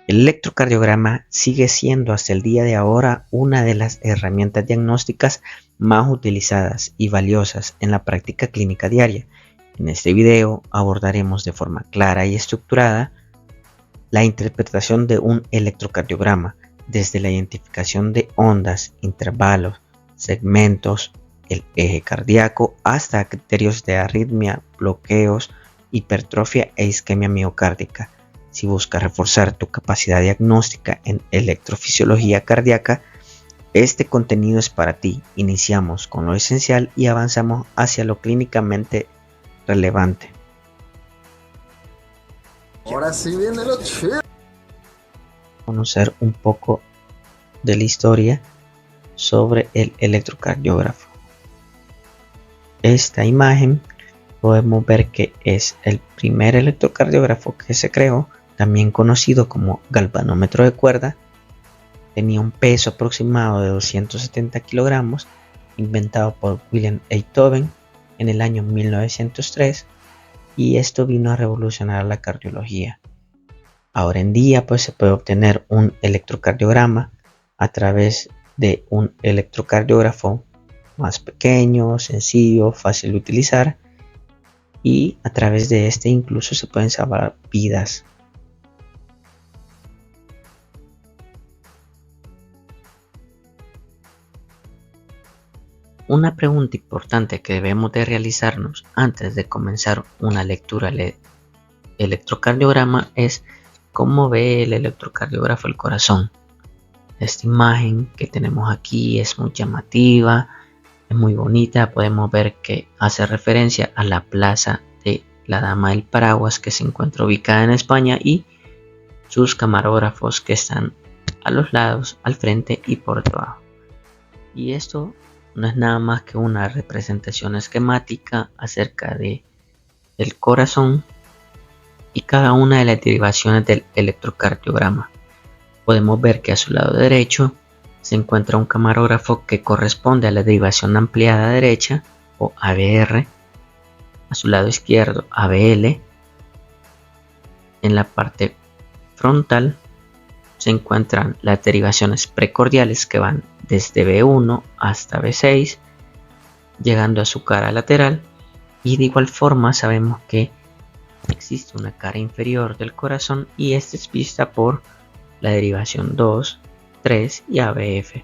El electrocardiograma sigue siendo hasta el día de ahora una de las herramientas diagnósticas más utilizadas y valiosas en la práctica clínica diaria. En este video abordaremos de forma clara y estructurada la interpretación de un electrocardiograma, desde la identificación de ondas, intervalos, segmentos, el eje cardíaco, hasta criterios de arritmia, bloqueos, hipertrofia e isquemia miocárdica. Si buscas reforzar tu capacidad diagnóstica en electrofisiología cardíaca, este contenido es para ti. Iniciamos con lo esencial y avanzamos hacia lo clínicamente relevante. Ahora sí viene lo chido. Conocer un poco de la historia sobre el electrocardiógrafo. Esta imagen podemos ver que es el primer electrocardiógrafo que se creó, también conocido como galvanómetro de cuerda. Tenía un peso aproximado de 270 kilogramos, inventado por William Einthoven en el año 1903, y esto vino a revolucionar la cardiología. Ahora en día pues se puede obtener un electrocardiograma a través de un electrocardiógrafo más pequeño, sencillo, fácil de utilizar, y a través de este incluso se pueden salvar vidas. Una pregunta importante que debemos de realizarnos antes de comenzar una lectura del electrocardiograma es cómo ve el electrocardiógrafo el corazón. Esta imagen que tenemos aquí es muy llamativa, es muy bonita. Podemos ver que hace referencia a la plaza de la Dama del Paraguas, que se encuentra ubicada en España, y sus camarógrafos que están a los lados, al frente y por debajo. Y esto no es nada más que una representación esquemática acerca del corazón y cada una de las derivaciones del electrocardiograma. Podemos ver que a su lado derecho se encuentra un camarógrafo que corresponde a la derivación ampliada derecha o ABR, a su lado izquierdo ABL. En la parte frontal se encuentran las derivaciones precordiales que van desde B1 hasta B6, llegando a su cara lateral, y de igual forma sabemos que existe una cara inferior del corazón y esta es vista por la derivación 2, 3 y ABF.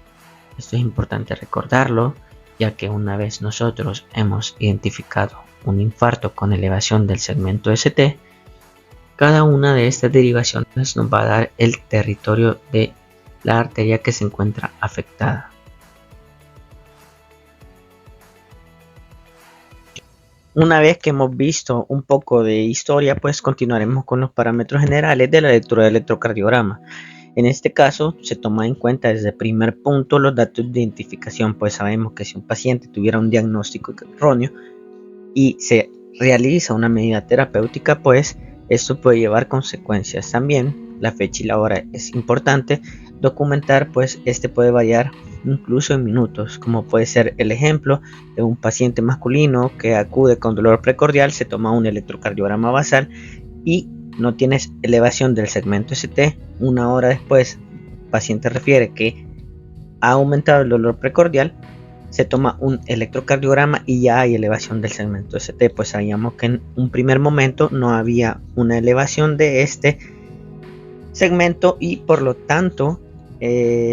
Esto es importante recordarlo, ya que una vez nosotros hemos identificado un infarto con elevación del segmento ST, cada una de estas derivaciones nos va a dar el territorio de la arteria que se encuentra afectada. Una vez que hemos visto un poco de historia, pues continuaremos con los parámetros generales de la lectura del electrocardiograma. En este caso se toma en cuenta desde el primer punto los datos de identificación, pues sabemos que si un paciente tuviera un diagnóstico erróneo y se realiza una medida terapéutica, pues esto puede llevar consecuencias. También la fecha y la hora es importante documentar, pues este puede variar incluso en minutos, como puede ser el ejemplo de un paciente masculino que acude con dolor precordial, se toma un electrocardiograma basal y no tienes elevación del segmento ST. Una hora después el paciente refiere que ha aumentado el dolor precordial, se toma un electrocardiograma y ya hay elevación del segmento ST. Pues sabíamos que en un primer momento no había una elevación de este segmento y por lo tanto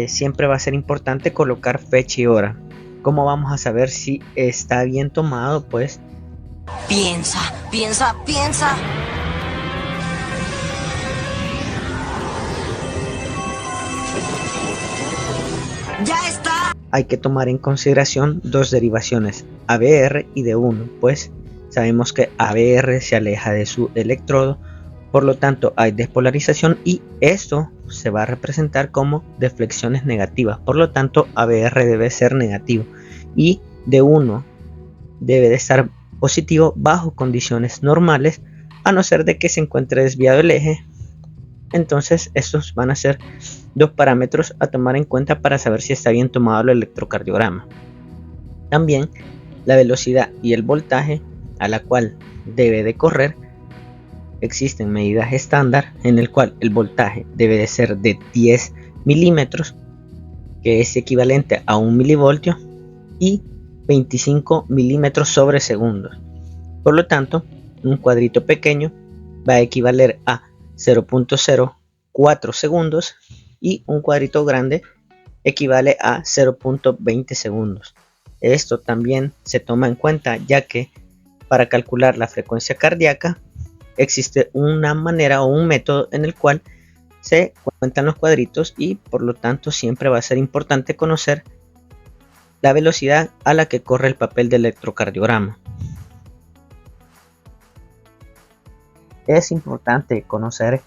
siempre va a ser importante colocar fecha y hora. ¿Cómo vamos a saber si está bien tomado? Pues piensa. ¡Ya está! Hay que tomar en consideración dos derivaciones, ABR y D1, pues sabemos que ABR se aleja de su electrodo, por lo tanto hay despolarización y esto se va a representar como deflexiones negativas, por lo tanto ABR debe ser negativo y D1 debe de estar positivo bajo condiciones normales, a no ser de que se encuentre desviado el eje. Entonces estos van a ser dos parámetros a tomar en cuenta para saber si está bien tomado el electrocardiograma. También la velocidad y el voltaje a la cual debe de correr existen medidas estándar en el cual el voltaje debe de ser de 10 milímetros, que es equivalente a 1 milivoltio, y 25 milímetros sobre segundos. Por lo tanto, un cuadrito pequeño va a equivaler a 0.04 segundos y un cuadrito grande equivale a 0.20 segundos. Esto también se toma en cuenta, ya que para calcular la frecuencia cardíaca existe una manera o un método en el cual se cuentan los cuadritos, y por lo tanto siempre va a ser importante conocer la velocidad a la que corre el papel de electrocardiograma. Es importante conocer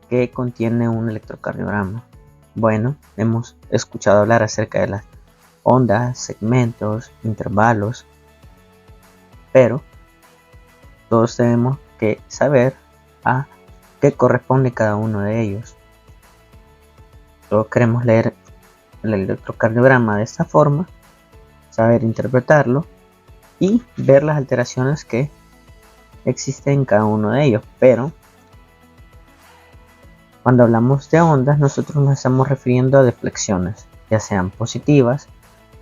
qué contiene un electrocardiograma. Bueno, hemos escuchado hablar acerca de las ondas, segmentos, intervalos, pero todos tenemos que saber a qué corresponde cada uno de ellos. Todos queremos leer el electrocardiograma de esta forma, saber interpretarlo y ver las alteraciones que existen en cada uno de ellos. Pero cuando hablamos de ondas, nosotros nos estamos refiriendo a deflexiones, ya sean positivas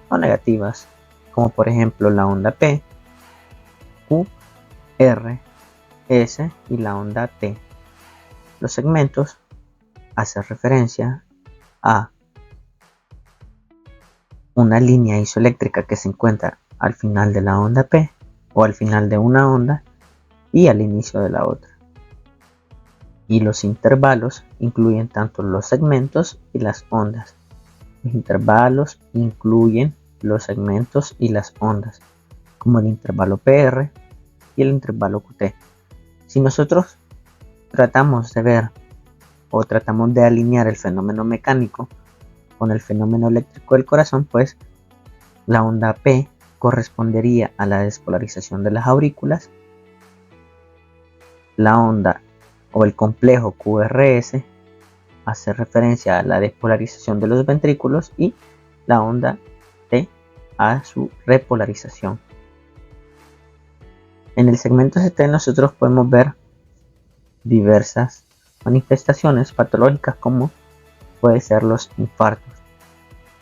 o negativas, como por ejemplo la onda P, Q, R, S y la onda T. Los segmentos hacen referencia a una línea isoeléctrica que se encuentra al final de la onda P o al final de una onda y al inicio de la otra. Y los intervalos incluyen tanto los segmentos y las ondas. Los intervalos incluyen los segmentos y las ondas, como el intervalo PR y el intervalo QT. Si nosotros tratamos de ver o tratamos de alinear el fenómeno mecánico con el fenómeno eléctrico del corazón, pues la onda P correspondería a la despolarización de las aurículas, la onda o el complejo QRS hace referencia a la despolarización de los ventrículos y la onda T a su repolarización. En el segmento ST nosotros podemos ver diversas manifestaciones patológicas, como puede ser los infartos,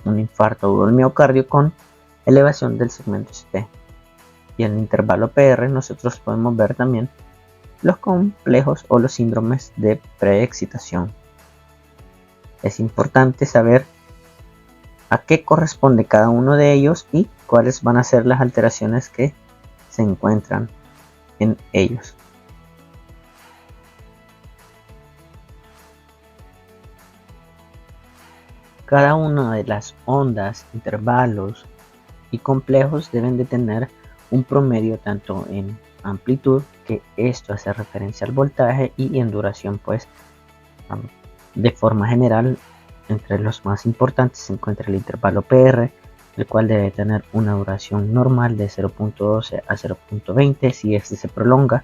un infarto agudo del miocardio con elevación del segmento ST. Y en el intervalo PR nosotros podemos ver también los complejos o los síndromes de preexcitación. Es importante saber a qué corresponde cada uno de ellos y cuáles van a ser las alteraciones que se encuentran en ellos. Cada una de las ondas, intervalos y complejos deben de tener un promedio tanto en amplitud, que esto hace referencia al voltaje, y en duración, pues de forma general entre los más importantes se encuentra el intervalo PR, el cual debe tener una duración normal de 0.12 a 0.20. Si este se prolonga,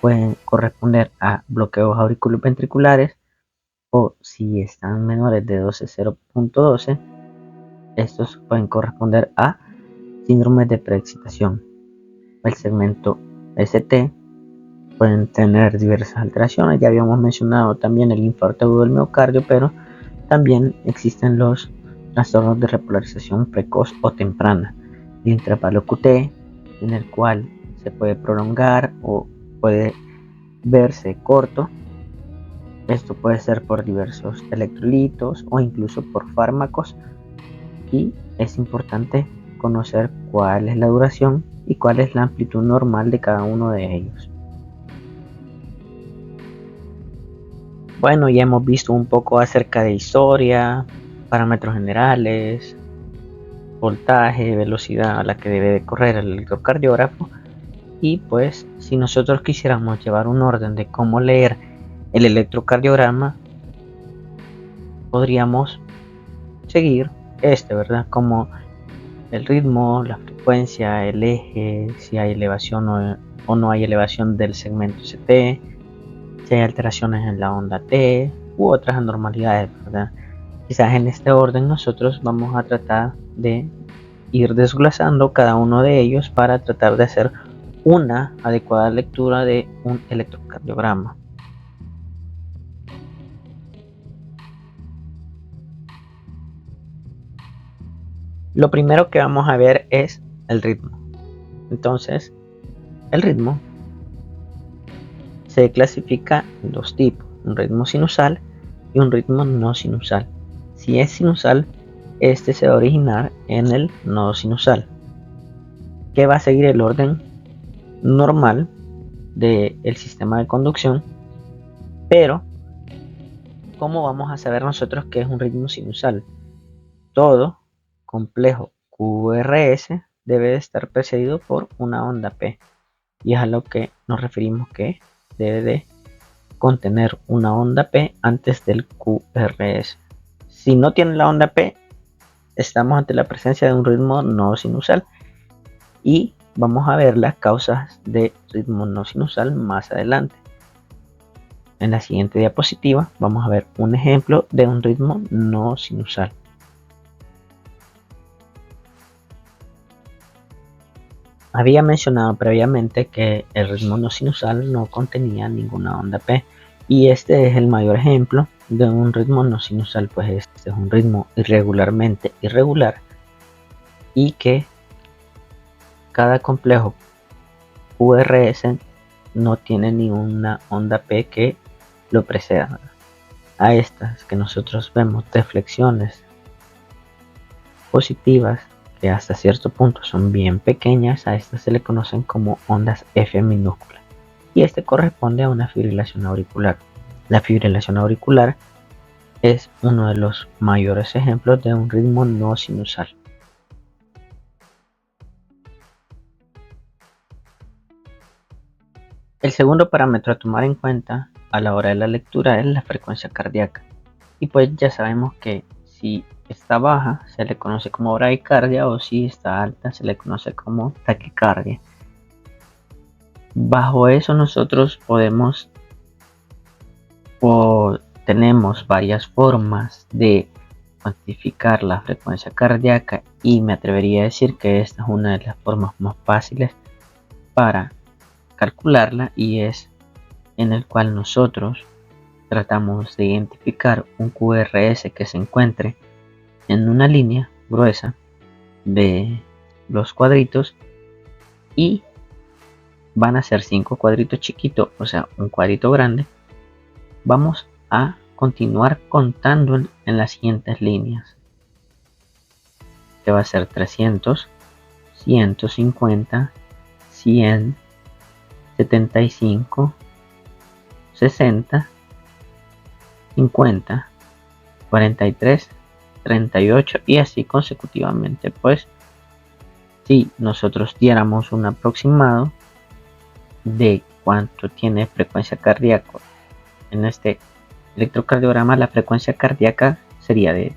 pueden corresponder a bloqueos auriculoventriculares, o si están menores de 0.12, estos pueden corresponder a síndromes de preexcitación. El segmento ST pueden tener diversas alteraciones. Ya habíamos mencionado también el infarto agudo del miocardio, pero también existen los trastornos de repolarización precoz o temprana. El intervalo QT, en el cual se puede prolongar o puede verse corto. Esto puede ser por diversos electrolitos o incluso por fármacos, y es importante conocer cuál es la duración y cuál es la amplitud normal de cada uno de ellos. Bueno, ya hemos visto un poco acerca de historia, parámetros generales, voltaje, velocidad a la que debe de correr el electrocardiógrafo, y pues si nosotros quisiéramos llevar un orden de cómo leer el electrocardiograma, podríamos seguir ¿verdad? Como el ritmo, la frecuencia, el eje, si hay elevación o no hay elevación del segmento ST, si hay alteraciones en la onda T u otras anormalidades, ¿verdad? Quizás en este orden nosotros vamos a tratar de ir desglosando cada uno de ellos para tratar de hacer una adecuada lectura de un electrocardiograma. Lo primero que vamos a ver es el ritmo. Entonces, el ritmo se clasifica en dos tipos, un ritmo sinusal y un ritmo no sinusal. Si es sinusal, este se va a originar en el nodo sinusal, que va a seguir el orden normal del sistema de conducción. Pero, ¿cómo vamos a saber nosotros que es un ritmo sinusal? Todo complejo QRS debe de estar precedido por una onda P, y es a lo que nos referimos que debe de contener una onda P antes del QRS. Si no tiene la onda P, estamos ante la presencia de un ritmo no sinusal, y vamos a ver las causas de ritmo no sinusal más adelante. En la siguiente diapositiva vamos a ver un ejemplo de un ritmo no sinusal. Había mencionado previamente que el ritmo no sinusal no contenía ninguna onda P, y este es el mayor ejemplo de un ritmo no sinusal, pues este es un ritmo irregularmente irregular y que cada complejo QRS no tiene ninguna onda P que lo preceda. A estas que nosotros vemos deflexiones positivas, que hasta cierto punto son bien pequeñas, a estas se le conocen como ondas F minúsculas, y este corresponde a una fibrilación auricular. La fibrilación auricular es uno de los mayores ejemplos de un ritmo no sinusal. El segundo parámetro a tomar en cuenta a la hora de la lectura es la frecuencia cardíaca, y pues ya sabemos que si está baja se le conoce como bradicardia, o si está alta se le conoce como taquicardia. Bajo eso nosotros tenemos varias formas de cuantificar la frecuencia cardíaca, y me atrevería a decir que esta es una de las formas más fáciles para calcularla, y es en el cual nosotros tratamos de identificar un QRS que se encuentre en una línea gruesa de los cuadritos, y van a ser 5 cuadritos chiquitos, o sea, un cuadrito grande. Vamos a continuar contando en las siguientes líneas, que va a ser 300, 150, 100, 75, 60, 50, 43, 38 y así consecutivamente. Pues si nosotros diéramos un aproximado de cuánto tiene frecuencia cardíaca en este electrocardiograma, la frecuencia cardíaca sería de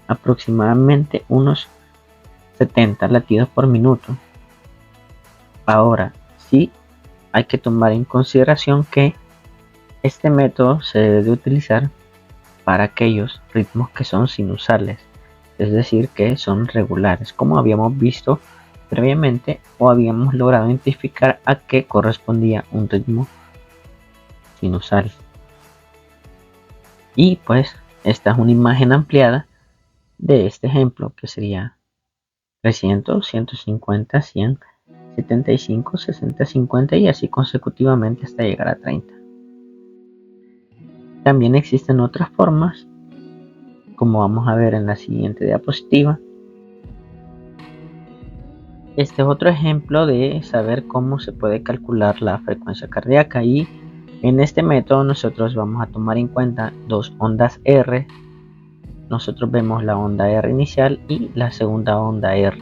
aproximadamente unos 70 latidos por minuto. Ahora sí, hay que tomar en consideración que este método se debe de utilizar para aquellos ritmos que son sinusales, es decir, que son regulares, como habíamos visto previamente, o habíamos logrado identificar a qué correspondía un ritmo sinusal. Y pues esta es una imagen ampliada de este ejemplo, que sería 300, 150, 100, 75, 60, 50 y así consecutivamente hasta llegar a 30. También existen otras formas, como vamos a ver en la siguiente diapositiva. Este es otro ejemplo de saber cómo se puede calcular la frecuencia cardíaca, y en este método nosotros vamos a tomar en cuenta dos ondas R. Nosotros vemos la onda R inicial y la segunda onda R.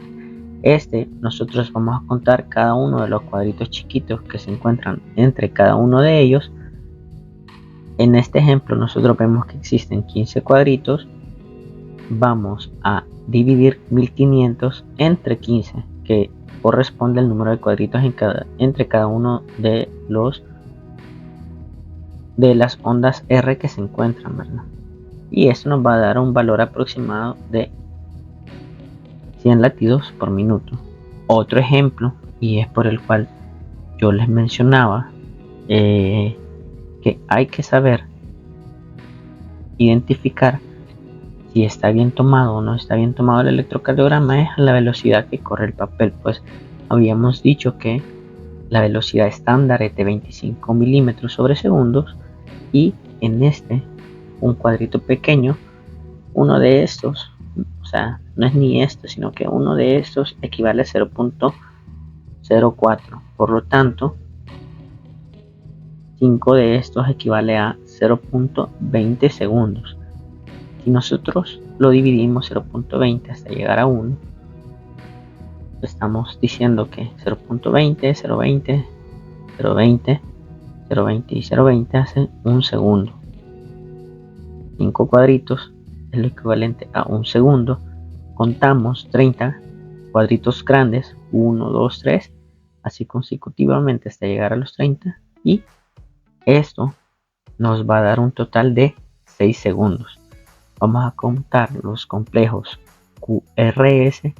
Nosotros vamos a contar cada uno de los cuadritos chiquitos que se encuentran entre cada uno de ellos. En este ejemplo nosotros vemos que existen 15 cuadritos. Vamos a dividir 1500 entre 15, que corresponde al número de cuadritos entre cada uno de las ondas R que se encuentran, ¿verdad? Y esto nos va a dar un valor aproximado de 100 latidos por minuto. Otro ejemplo, y es por el cual yo les mencionaba que hay que saber identificar si está bien tomado o no está bien tomado el electrocardiograma es a la velocidad que corre el papel. Pues habíamos dicho que la velocidad estándar es de 25 milímetros sobre segundos, y en un cuadrito pequeño, uno de estos, o sea, no es ni esto, sino que uno de estos equivale a 0.04. Por lo tanto, 5 de estos equivale a 0.20 segundos. Si nosotros lo dividimos 0.20 hasta llegar a 1, estamos diciendo que 0.20, 0.20, 0.20, 0.20 y 0.20 hacen un segundo. 5 cuadritos es lo equivalente a un segundo. Contamos 30 cuadritos grandes, 1, 2, 3, así consecutivamente hasta llegar a los 30, y esto nos va a dar un total de 6 segundos. Vamos a contar los complejos QRS: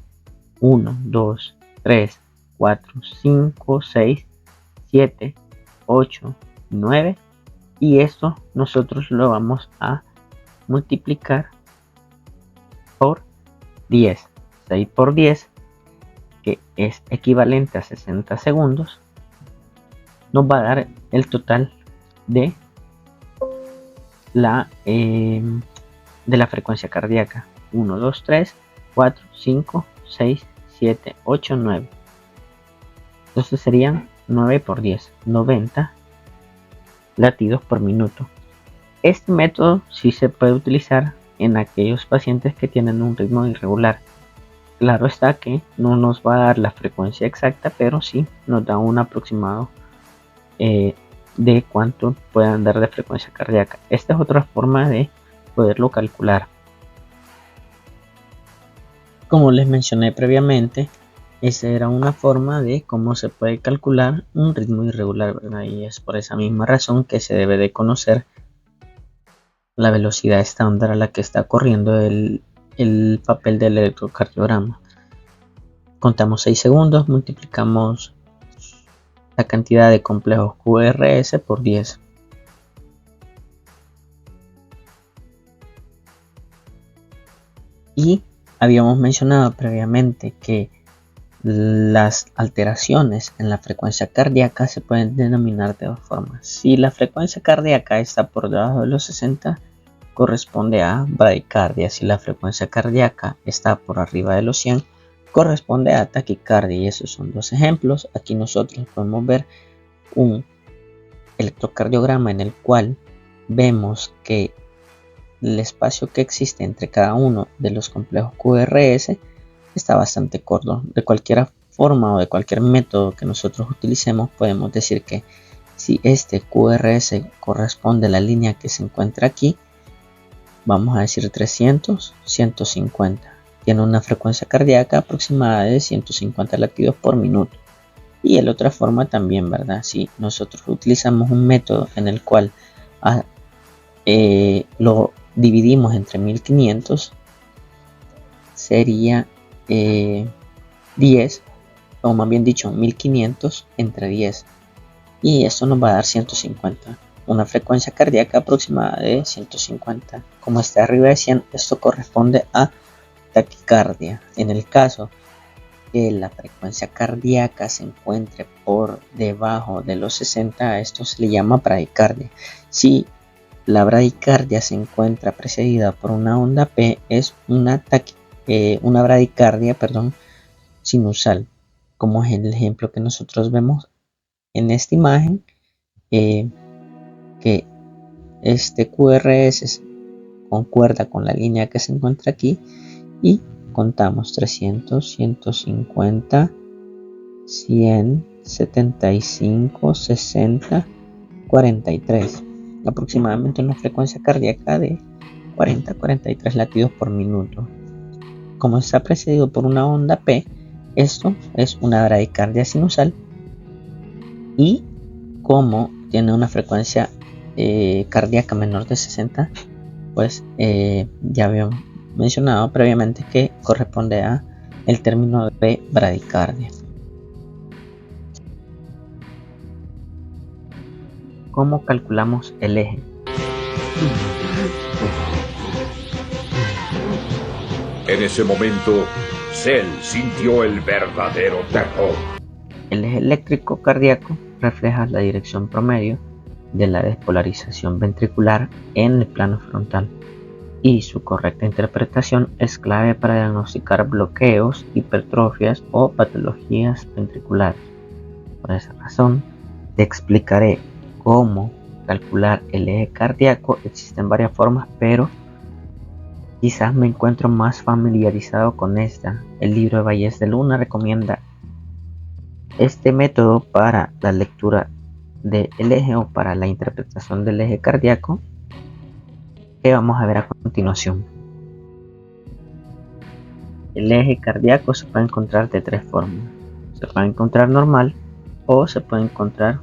1, 2, 3, 4, 5, 6, 7, 8, 9, y esto nosotros lo vamos a multiplicar por 10. 6 por 10, que es equivalente a 60 segundos, nos va a dar el total de la frecuencia cardíaca: 1, 2, 3, 4, 5, 6, 7, 8, 9. Entonces serían 9 por 10, 90 latidos por minuto. Este método sí se puede utilizar en aquellos pacientes que tienen un ritmo irregular. Claro está que no nos va a dar la frecuencia exacta, pero sí nos da un aproximado de cuánto puedan dar de frecuencia cardíaca. Esta es otra forma de poderlo calcular. Como les mencioné previamente, esa era una forma de cómo se puede calcular un ritmo irregular, ¿verdad? Y es por esa misma razón que se debe de conocer la velocidad estándar a la que está corriendo el papel del electrocardiograma. Contamos 6 segundos, multiplicamos la cantidad de complejos QRS por 10. Y habíamos mencionado previamente que las alteraciones en la frecuencia cardíaca se pueden denominar de dos formas. Si la frecuencia cardíaca está por debajo de los 60, corresponde a bradicardia. Si la frecuencia cardíaca está por arriba de los 100, corresponde a taquicardia. Y esos son dos ejemplos. Aquí nosotros podemos ver un electrocardiograma en el cual vemos que el espacio que existe entre cada uno de los complejos QRS está bastante corto. De cualquier forma o de cualquier método que nosotros utilicemos, podemos decir que si este QRS corresponde a la línea que se encuentra aquí, vamos a decir 300, 150. Tiene una frecuencia cardíaca aproximada de 150 latidos por minuto. Y de la otra forma también, ¿verdad? Si nosotros utilizamos un método en el cual lo dividimos entre 1500, sería 10, o más bien dicho 1500 entre 10, y esto nos va a dar 150, una frecuencia cardíaca aproximada de 150. Como está arriba de 100, esto corresponde a taquicardia. En el caso que la frecuencia cardíaca se encuentre por debajo de los 60, esto se le llama bradicardia. Si la bradicardia se encuentra precedida por una onda P, es una bradicardia, sinusal, como es el ejemplo que nosotros vemos en esta imagen, que este QRS concuerda con la línea que se encuentra aquí, y contamos 300, 150, 100, 75, 60, 43, aproximadamente una frecuencia cardíaca de 40-43 latidos por minuto. Como está precedido por una onda P, esto es una bradicardia sinusal, y como tiene una frecuencia cardíaca menor de 60, pues ya habíamos mencionado previamente que corresponde a el término de bradicardia. ¿Cómo calculamos el eje? En ese momento, Cell sintió el verdadero terror. El eje eléctrico cardíaco refleja la dirección promedio de la despolarización ventricular en el plano frontal, y su correcta interpretación es clave para diagnosticar bloqueos, hipertrofias o patologías ventriculares. Por esa razón, te explicaré cómo calcular el eje cardíaco. Existen varias formas, pero quizás me encuentro más familiarizado con esta. El libro de Vallés de Luna recomienda este método para la lectura del eje o para la interpretación del eje cardíaco, que vamos a ver a continuación. El eje cardíaco se puede encontrar de tres formas. Se puede encontrar normal o se puede encontrar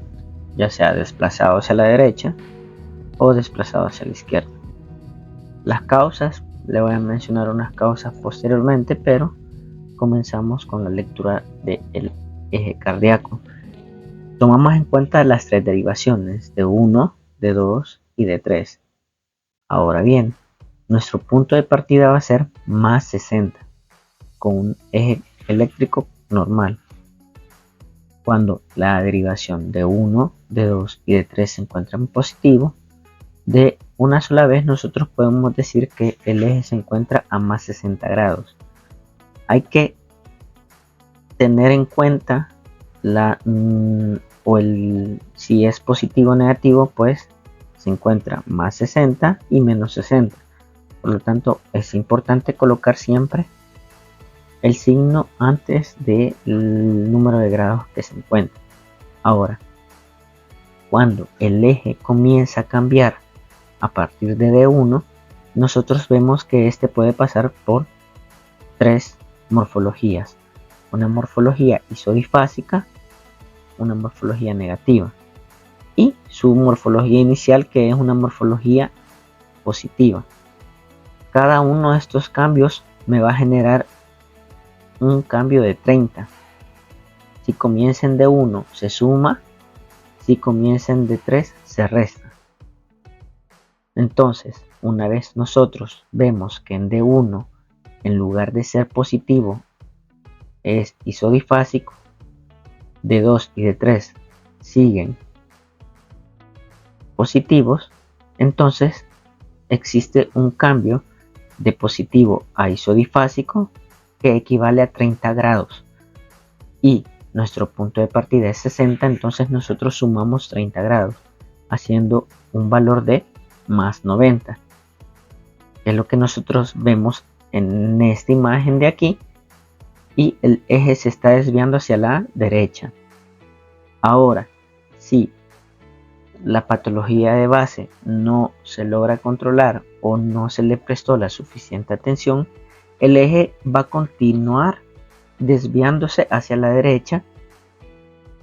ya sea desplazado hacia la derecha o desplazado hacia la izquierda. Las causas, le voy a mencionar unas causas posteriormente, pero comenzamos con la lectura del eje cardíaco. Tomamos en cuenta las tres derivaciones de 1, de 2 y de 3. Ahora bien, nuestro punto de partida va a ser más 60 con un eje eléctrico normal. Cuando la derivación de 1, de 2 y de 3 se encuentra en positivo, de una sola vez nosotros podemos decir que el eje se encuentra a más 60 grados. Hay que tener en cuenta si es positivo o negativo, pues se encuentra más 60 y menos 60. Por lo tanto, es importante colocar siempre el signo antes del número de grados que se encuentra. Ahora, cuando el eje comienza a cambiar a partir de D1, nosotros vemos que este puede pasar por tres morfologías: una morfología isodifásica, una morfología negativa y su morfología inicial, que es una morfología positiva. Cada uno de estos cambios me va a generar un cambio de 30. Si comienzan de 1 se suma, si comienzan de 3 se resta. Entonces, una vez nosotros vemos que en D1, en lugar de ser positivo, es isodifásico, D2 y D3 siguen positivos, entonces existe un cambio de positivo a isodifásico que equivale a 30 grados y nuestro punto de partida es 60, entonces nosotros sumamos 30 grados haciendo un valor de más 90, que es lo que nosotros vemos en esta imagen de aquí, y el eje se está desviando hacia la derecha. Ahora, si la patología de base no se logra controlar o no se le prestó la suficiente atención, el eje va a continuar desviándose hacia la derecha.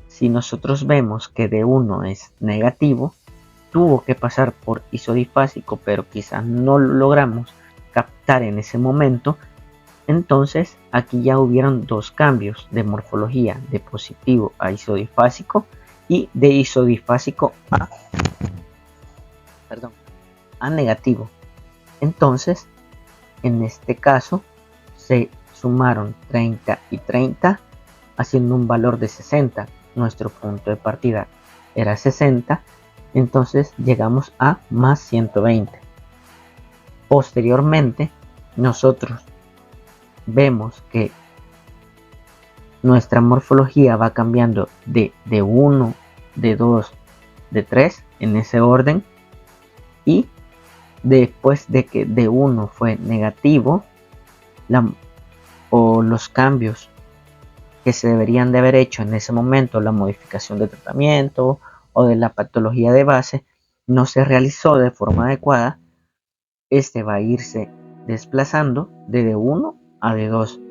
Si nosotros vemos que D1 es negativo, tuvo que pasar por isodifásico, pero quizás no lo logramos captar en ese momento. Entonces aquí ya hubieron dos cambios de morfología, de positivo a isodifásico y de isodifásico a negativo. Entonces, en este caso se sumaron 30 y 30 haciendo un valor de 60. Nuestro punto de partida era 60, entonces llegamos a más 120. Posteriormente nosotros vemos que nuestra morfología va cambiando de 1, de 2, de 3 en ese orden, y después de que D1 fue negativo, los cambios que se deberían de haber hecho en ese momento, la modificación de tratamiento o de la patología de base, no se realizó de forma adecuada. Este va a irse desplazando de D1 a D2.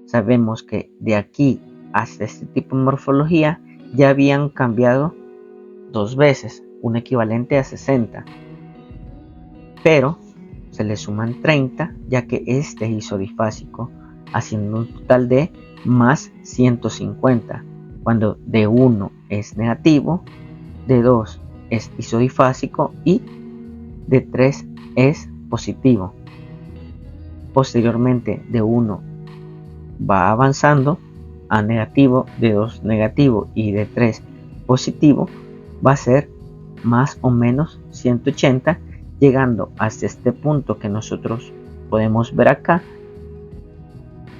Sabemos que de aquí hasta este tipo de morfología ya habían cambiado dos veces, un equivalente a 60, pero se le suman 30 ya que este es isodifásico, haciendo un total de más 150. Cuando D1 es negativo, D2 es isodifásico y D3 es positivo. Posteriormente de 1 va avanzando a negativo, de 2 negativo y de 3 positivo, va a ser más o menos 180, llegando hasta este punto que nosotros podemos ver acá.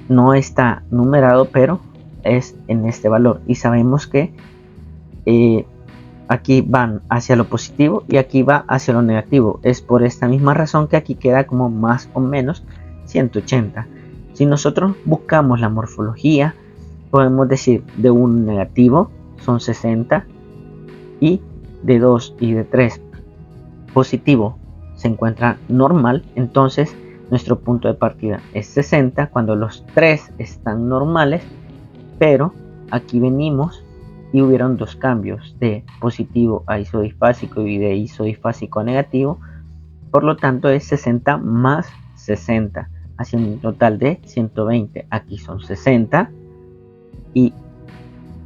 No está numerado, pero es en este valor, y sabemos que aquí van hacia lo positivo y aquí va hacia lo negativo. Es por esta misma razón que aquí queda como más o menos 180. Si nosotros buscamos la morfología, podemos decir de 1 negativo son 60 y de 2 y de 3 positivo se encuentra normal. Entonces nuestro punto de partida es 60 cuando los 3 están normales, pero aquí venimos y hubieron dos cambios de positivo a isodifásico y de isodifásico a negativo. Por lo tanto es 60 más 60, haciendo un total de 120. Aquí son 60 y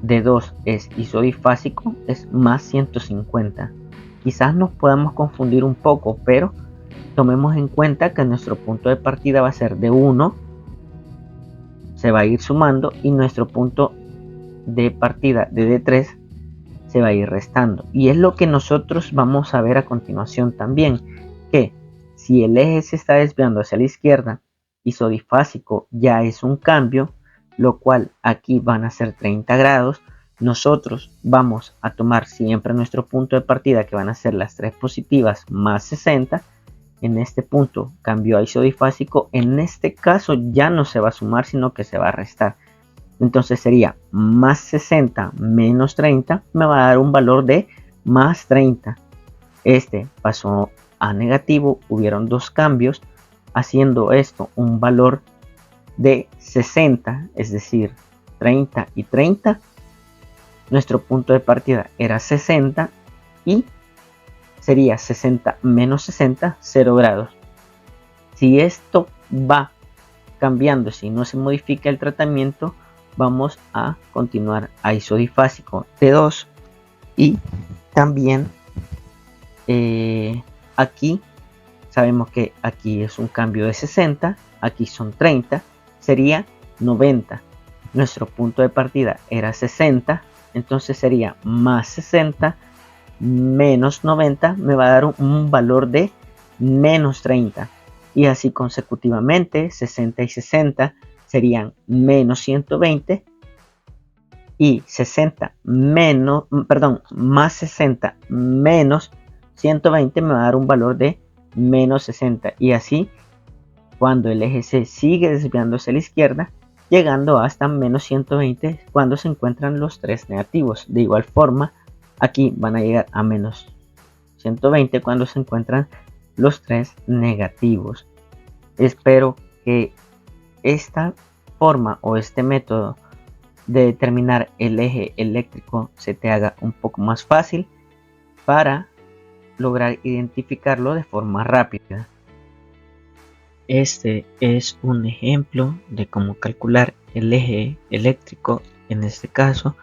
de 2 es isodifásico, es más 150. Quizás nos podamos confundir un poco, pero tomemos en cuenta que nuestro punto de partida va a ser de 1, se va a ir sumando, y nuestro punto de partida de D3 se va a ir restando. Y es lo que nosotros vamos a ver a continuación también, que si el eje se está desviando hacia la izquierda, isodifásico ya es un cambio, lo cual aquí van a ser 30 grados. Nosotros vamos a tomar siempre nuestro punto de partida, que van a ser las 3 positivas más 60. En este punto cambió a isodifásico. En este caso ya no se va a sumar, sino que se va a restar. Entonces sería más 60 menos 30, me va a dar un valor de más 30. Este pasó a negativo, hubieron dos cambios, haciendo esto un valor de 60, es decir, 30 y 30. Nuestro punto de partida era 60 y sería 60 menos 60, 0 grados. Si esto va cambiando, si no se modifica el tratamiento, vamos a continuar a isodifásico T2 y también aquí sabemos que aquí es un cambio de 60, aquí son 30, sería 90. Nuestro punto de partida era 60, entonces sería más 60 menos 90, me va a dar un valor de menos 30, y así consecutivamente. 60 y 60 serían menos 120, y 60 menos, perdón, más 60 menos 120 me va a dar un valor de menos 60, y así cuando el eje se sigue desviando hacia la izquierda, llegando hasta menos 120 cuando se encuentran los 3 negativos. De igual forma, aquí van a llegar a menos 120 cuando se encuentran los 3 negativos. Espero que esta forma o este método de determinar el eje eléctrico se te haga un poco más fácil para lograr identificarlo de forma rápida. Este es un ejemplo de cómo calcular el eje eléctrico. En este caso,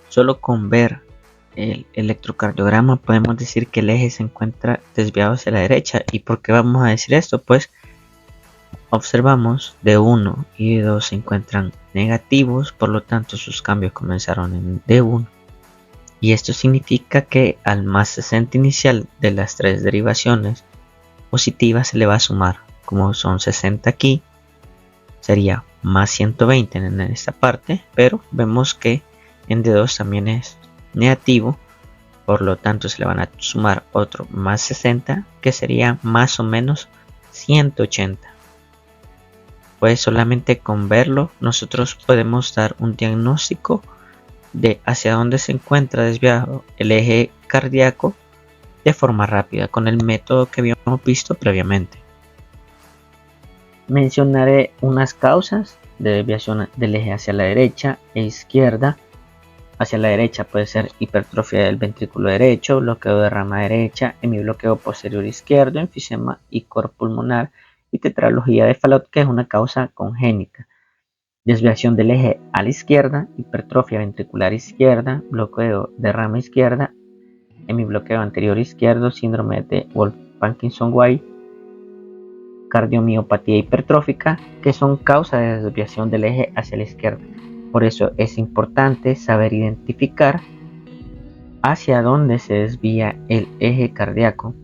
solo con ver el electrocardiograma podemos decir que el eje se encuentra desviado hacia la derecha. ¿Y por qué vamos a decir esto? Pues observamos de 1 y de 2 se encuentran negativos, por lo tanto sus cambios comenzaron en D1, y esto significa que al más 60 inicial de las 3 derivaciones positivas se le va a sumar. Como son 60 aquí, sería más 120 en esta parte, pero vemos que en D2 también es negativo, por lo tanto se le van a sumar otro más 60, que sería más o menos 180. Pues solamente con verlo nosotros podemos dar un diagnóstico de hacia dónde se encuentra desviado el eje cardíaco de forma rápida con el método que habíamos visto previamente. Mencionaré unas causas de desviación del eje hacia la derecha e izquierda. Hacia la derecha puede ser hipertrofia del ventrículo derecho, bloqueo de rama derecha, hemibloqueo posterior izquierdo, enfisema ícor pulmonar y tetralogía de Fallot, que es una causa congénita. Desviación del eje a la izquierda, hipertrofia ventricular izquierda, bloqueo de rama izquierda, hemibloqueo anterior izquierdo, síndrome de Wolff-Parkinson-White, cardiomiopatía hipertrófica, que son causa de desviación del eje hacia la izquierda. Por eso es importante saber identificar hacia dónde se desvía el eje cardíaco.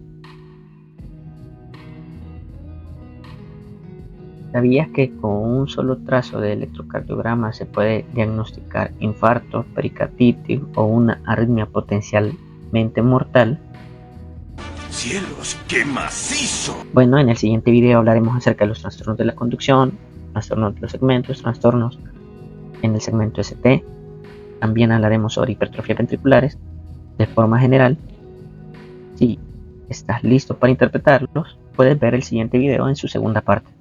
¿Sabías que con un solo trazo de electrocardiograma se puede diagnosticar infarto, pericarditis o una arritmia potencialmente mortal? ¡Cielos, qué macizo! Bueno, en el siguiente video hablaremos acerca de los trastornos de la conducción, trastornos de los segmentos, trastornos en el segmento ST. También hablaremos sobre hipertrofia ventriculares de forma general. Si estás listo para interpretarlos, puedes ver el siguiente video en su segunda parte.